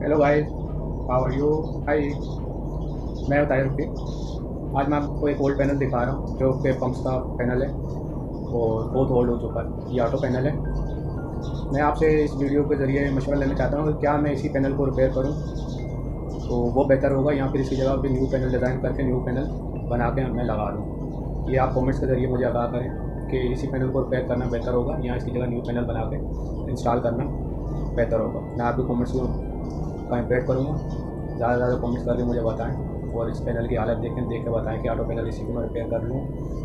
Hello guys, how are you? Hi, मैं बताया रुपये। आज मैं आपको एक ओल्ड पैनल दिखा रहा हूँ जो कि पंप्स का पैनल है और बहुत ओल्ड हो चुका है। ये ऑटो पैनल है। मैं आपसे इस वीडियो के ज़रिए मशवरा लेना चाहता हूँ कि क्या मैं इसी पैनल को रिपेयर करूँ तो वो बेहतर होगा, या फिर इसकी जगह पे न्यू पैनल डिज़ाइन करके न्यू पैनल बना के मैं लगा दूँ। ये आप कमेंट्स के ज़रिए मुझे आगाह करें कि इसी पैनल को रिपेयर करना बेहतर होगा या इसकी जगह न्यू पैनल बना के इंस्टॉल करना बेहतर होगा। मैं आपके कमेंट्स को कंपेयर करूँगा। ज़्यादा से ज़्यादा कमेंट्स करके मुझे बताएं और इस पैनल की हालत देख के बताएं कि ऑटो पैनल इसी को मैं रिपेयर कर लूँ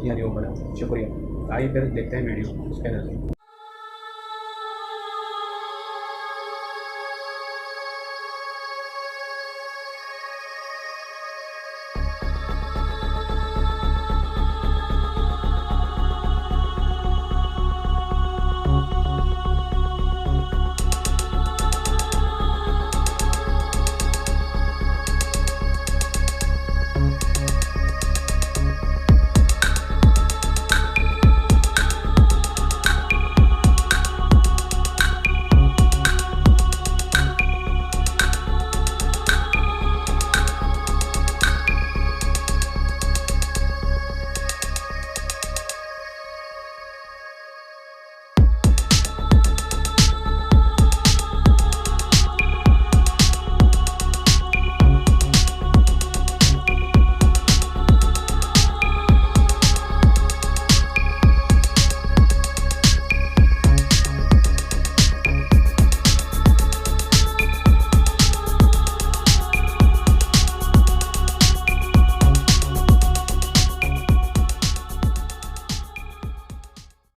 या न्यू बनाऊँ। शुक्रिया। आइए फिर देखते हैं वीडियो इस पैनल की।